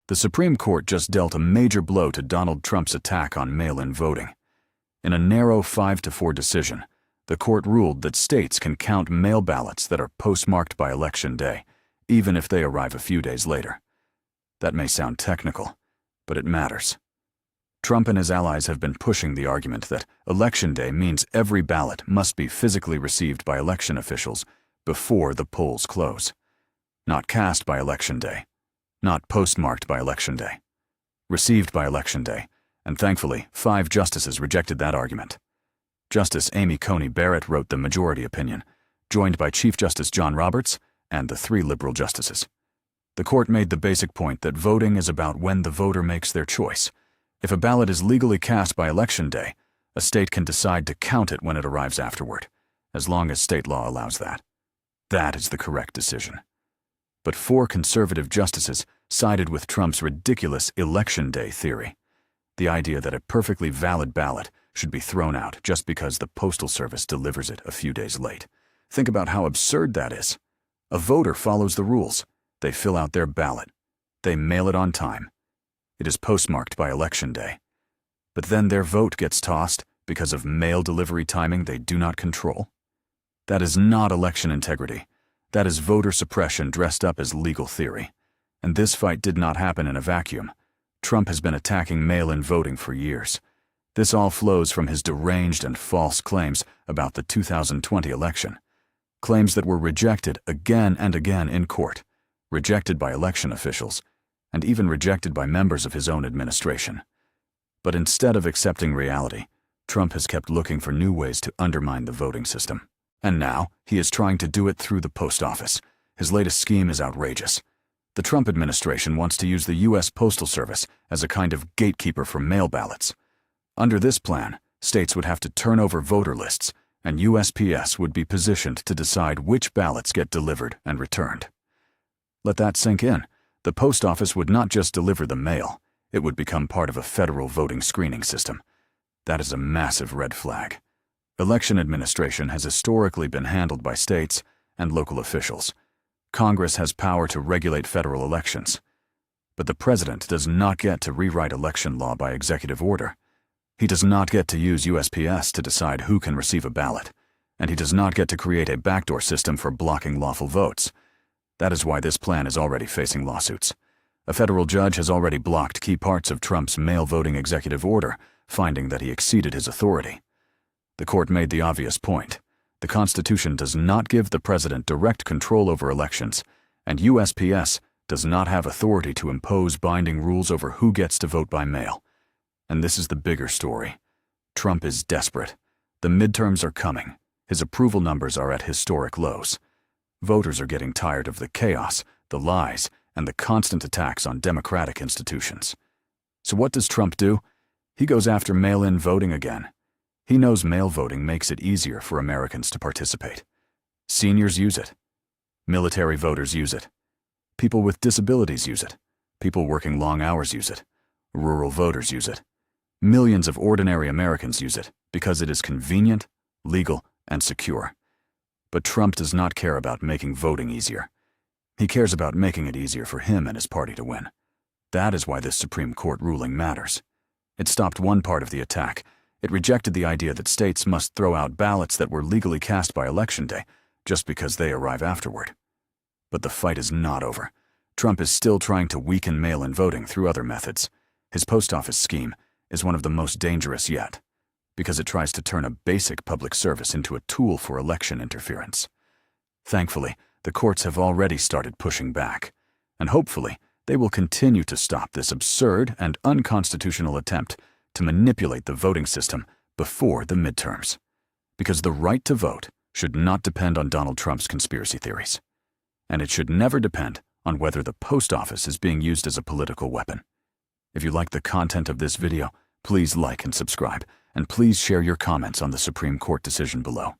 The Supreme Court just dealt a major blow to Donald Trump's attack on mail-in voting. In a narrow 5-4 decision, the court ruled that states can count mail ballots that are postmarked by Election Day, even if they arrive a few days later. That may sound technical, but it matters. Trump and his allies have been pushing the argument that Election Day means every ballot must be physically received by election officials before the polls close. Not cast by Election Day, not postmarked by Election Day. Received by Election Day, and thankfully, 5 justices rejected that argument. Justice Amy Coney Barrett wrote the majority opinion, joined by Chief Justice John Roberts and the 3 liberal justices. The court made the basic point that voting is about when the voter makes their choice. If a ballot is legally cast by Election Day, a state can decide to count it when it arrives afterward, as long as state law allows that. That is the correct decision. But 4 conservative justices sided with Trump's ridiculous Election Day theory, the idea that a perfectly valid ballot should be thrown out just because the Postal Service delivers it a few days late. Think about how absurd that is. A voter follows the rules. They fill out their ballot. They mail it on time. It is postmarked by Election Day. But then their vote gets tossed because of mail delivery timing they do not control. That is not election integrity. That is voter suppression dressed up as legal theory. And this fight did not happen in a vacuum. Trump has been attacking mail-in voting for years. This all flows from his deranged and false claims about the 2020 election. Claims that were rejected again and again in court, rejected by election officials, and even rejected by members of his own administration. But instead of accepting reality, Trump has kept looking for new ways to undermine the voting system. And now, he is trying to do it through the post office. His latest scheme is outrageous. The Trump administration wants to use the U.S. Postal Service as a kind of gatekeeper for mail ballots. Under this plan, states would have to turn over voter lists, and USPS would be positioned to decide which ballots get delivered and returned. Let that sink in. The post office would not just deliver the mail, it would become part of a federal voting screening system. That is a massive red flag. Election administration has historically been handled by states and local officials. Congress has power to regulate federal elections. But the president does not get to rewrite election law by executive order. He does not get to use USPS to decide who can receive a ballot, and he does not get to create a backdoor system for blocking lawful votes. That is why this plan is already facing lawsuits. A federal judge has already blocked key parts of Trump's mail voting executive order, finding that he exceeded his authority. The court made the obvious point. The Constitution does not give the president direct control over elections, and USPS does not have authority to impose binding rules over who gets to vote by mail. And this is the bigger story. Trump is desperate. The midterms are coming. His approval numbers are at historic lows. Voters are getting tired of the chaos, the lies, and the constant attacks on democratic institutions. So what does Trump do? He goes after mail-in voting again. He knows mail voting makes it easier for Americans to participate. Seniors use it. Military voters use it. People with disabilities use it. People working long hours use it. Rural voters use it. Millions of ordinary Americans use it because it is convenient, legal, and secure. But Trump does not care about making voting easier. He cares about making it easier for him and his party to win. That is why this Supreme Court ruling matters. It stopped one part of the attack. It rejected the idea that states must throw out ballots that were legally cast by Election Day just because they arrive afterward. But the fight is not over. Trump is still trying to weaken mail-in voting through other methods. His post office scheme is one of the most dangerous yet, because it tries to turn a basic public service into a tool for election interference. Thankfully, the courts have already started pushing back, and hopefully, they will continue to stop this absurd and unconstitutional attempt to manipulate the voting system before the midterms. Because the right to vote should not depend on Donald Trump's conspiracy theories. And it should never depend on whether the post office is being used as a political weapon. If you like the content of this video, please like and subscribe, and please share your comments on the Supreme Court decision below.